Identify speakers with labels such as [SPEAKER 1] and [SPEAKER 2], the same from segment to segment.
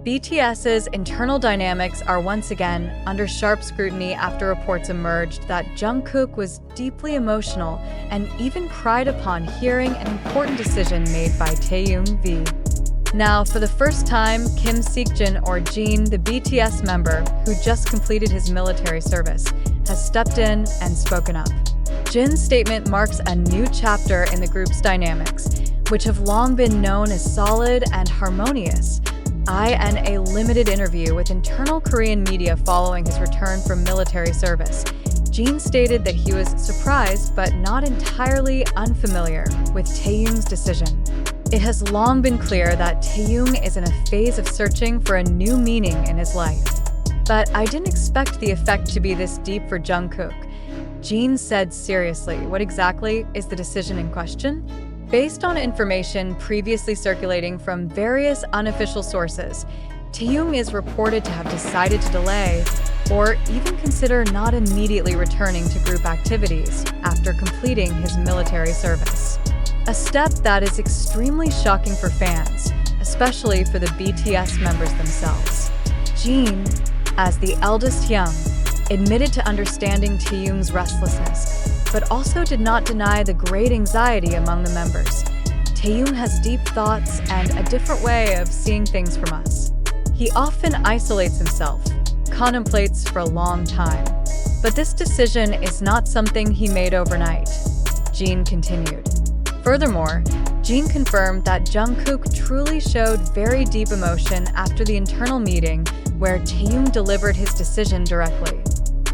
[SPEAKER 1] BTS's internal dynamics are once again under sharp scrutiny after reports emerged that Jungkook was deeply emotional and even cried upon hearing an important decision made by Taehyung v. Now, for the first time, Kim Seokjin, or Jin, the BTS member who just completed his military service, has stepped in and spoken up. Jin's statement marks a new chapter in the group's dynamics, which have long been known as solid and harmonious. In a limited interview with internal Korean media following his return from military service, Jin stated that he was surprised but not entirely unfamiliar with Taehyung's decision. It has long been clear that Taehyung is in a phase of searching for a new meaning in his life. But I didn't expect the effect to be this deep for Jungkook. Jin said seriously, what exactly is the decision in question? Based on information previously circulating from various unofficial sources, Taehyung is reported to have decided to delay or even consider not immediately returning to group activities after completing his military service. A step that is extremely shocking for fans, especially for the BTS members themselves. Jin, as the eldest Hyung, admitted to understanding Taehyung's restlessness, but also did not deny the great anxiety among the members. Taehyung has deep thoughts and a different way of seeing things from us. He often isolates himself, contemplates for a long time. But this decision is not something he made overnight, Jin continued. Furthermore, Jin confirmed that Jungkook truly showed very deep emotion after the internal meeting where Taehyung delivered his decision directly.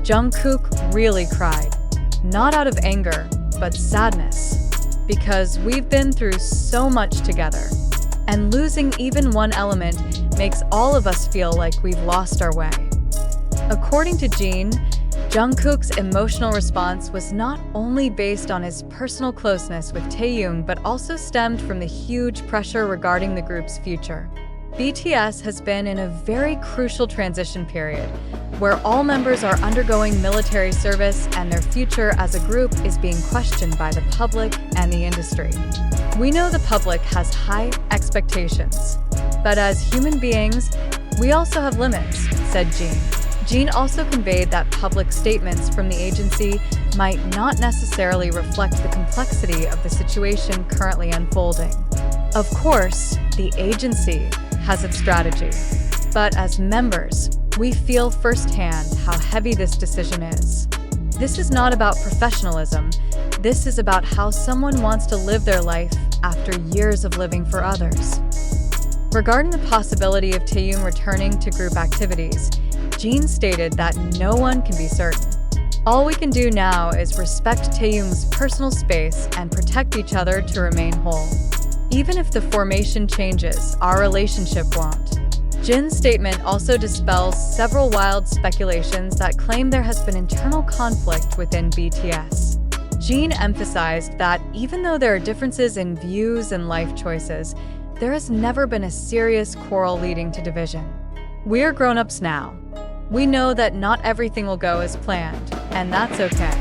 [SPEAKER 1] Jungkook really cried. Not out of anger, but sadness. Because we've been through so much together. And losing even one element makes all of us feel like we've lost our way. According to Jin, Jungkook's emotional response was not only based on his personal closeness with Taehyung, but also stemmed from the huge pressure regarding the group's future. BTS has been in a very crucial transition period, where all members are undergoing military service and their future as a group is being questioned by the public and the industry. We know the public has high expectations, but as human beings, we also have limits, said Jin. Jin also conveyed that public statements from the agency might not necessarily reflect the complexity of the situation currently unfolding. Of course, the agency has its strategy, but as members, we feel firsthand how heavy this decision is. This is not about professionalism. This is about how someone wants to live their life after years of living for others. Regarding the possibility of Taehyung returning to group activities, Jin stated that no one can be certain. All we can do now is respect Taehyung's personal space and protect each other to remain whole. Even if the formation changes, our relationship won't. Jin's statement also dispels several wild speculations that claim there has been internal conflict within BTS. Jin emphasized that even though there are differences in views and life choices, there has never been a serious quarrel leading to division. We're grown-ups now. We know that not everything will go as planned, and that's okay.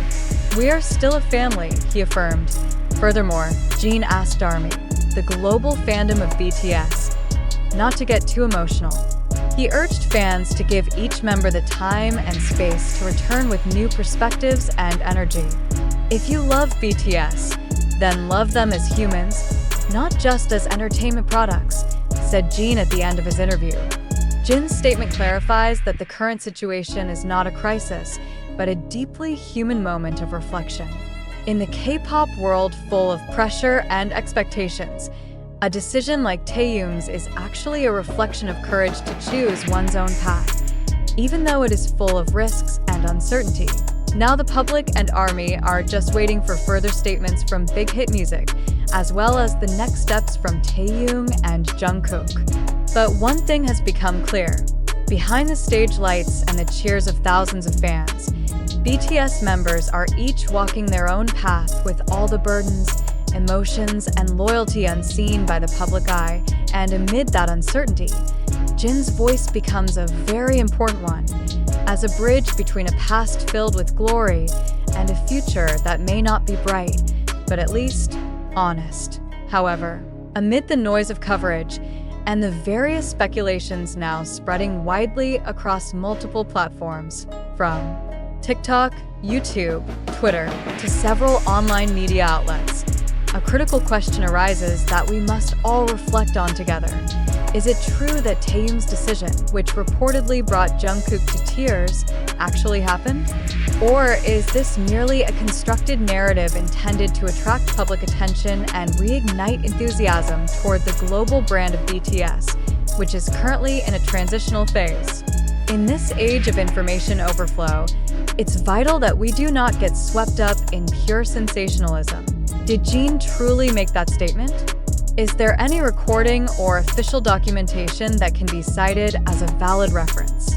[SPEAKER 1] We are still a family, he affirmed. Furthermore, Jin asked ARMY, the global fandom of BTS, not to get too emotional. He urged fans to give each member the time and space to return with new perspectives and energy. If you love BTS, then love them as humans, not just as entertainment products, said Jin at the end of his interview. Jin's statement clarifies that the current situation is not a crisis, but a deeply human moment of reflection. In the K-pop world full of pressure and expectations, a decision like Taehyung's is actually a reflection of courage to choose one's own path, even though it is full of risks and uncertainty. Now the public and ARMY are just waiting for further statements from Big Hit Music, as well as the next steps from Taehyung and Jungkook. But one thing has become clear. Behind the stage lights and the cheers of thousands of fans, BTS members are each walking their own path with all the burdens, emotions, and loyalty unseen by the public eye, and amid that uncertainty, Jin's voice becomes a very important one, as a bridge between a past filled with glory and a future that may not be bright, but at least honest. However, amid the noise of coverage, and the various speculations now spreading widely across multiple platforms, from TikTok, YouTube, Twitter, to several online media outlets. A critical question arises that we must all reflect on together. Is it true that Taehyung's decision, which reportedly brought Jungkook to tears, actually happened? Or is this merely a constructed narrative intended to attract public attention and reignite enthusiasm toward the global brand of BTS, which is currently in a transitional phase? In this age of information overflow, it's vital that we do not get swept up in pure sensationalism. Did JIN truly make that statement? Is there any recording or official documentation that can be cited as a valid reference?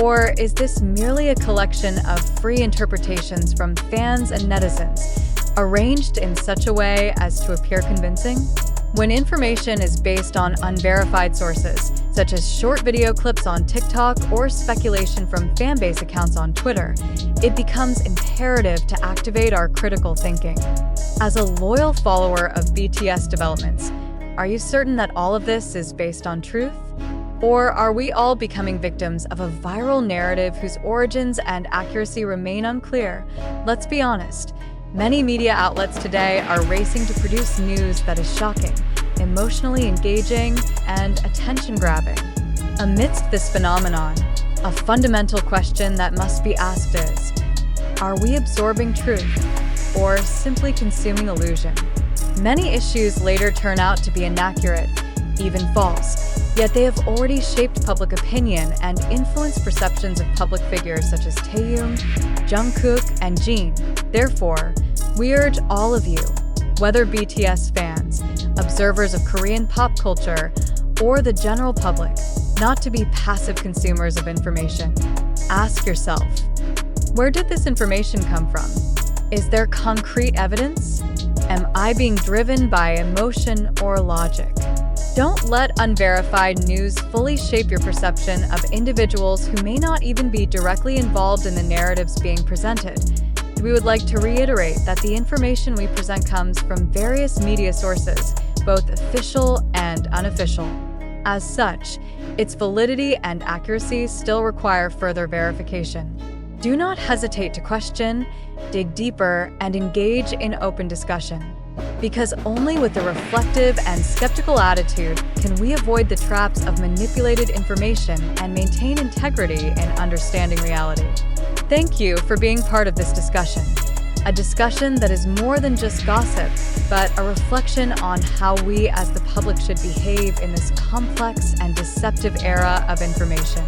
[SPEAKER 1] Or is this merely a collection of free interpretations from fans and netizens, arranged in such a way as to appear convincing? When information is based on unverified sources, such as short video clips on TikTok or speculation from fanbase accounts on Twitter, it becomes imperative to activate our critical thinking. As a loyal follower of BTS developments, are you certain that all of this is based on truth? Or are we all becoming victims of a viral narrative whose origins and accuracy remain unclear? Let's be honest. Many media outlets today are racing to produce news that is shocking, emotionally engaging, and attention-grabbing. Amidst this phenomenon, a fundamental question that must be asked is, are we absorbing truth or simply consuming illusion? Many issues later turn out to be inaccurate, even false, yet they have already shaped public opinion and influenced perceptions of public figures such as Taehyung, Jungkook, and JIN. Therefore, we urge all of you, whether BTS fans, observers of Korean pop culture, or the general public, not to be passive consumers of information. Ask yourself, where did this information come from? Is there concrete evidence? Am I being driven by emotion or logic? Don't let unverified news fully shape your perception of individuals who may not even be directly involved in the narratives being presented. We would like to reiterate that the information we present comes from various media sources, both official and unofficial. As such, its validity and accuracy still require further verification. Do not hesitate to question, dig deeper, and engage in open discussion. Because only with a reflective and skeptical attitude can we avoid the traps of manipulated information and maintain integrity in understanding reality. Thank you for being part of this discussion, a discussion that is more than just gossip, but a reflection on how we as the public should behave in this complex and deceptive era of information.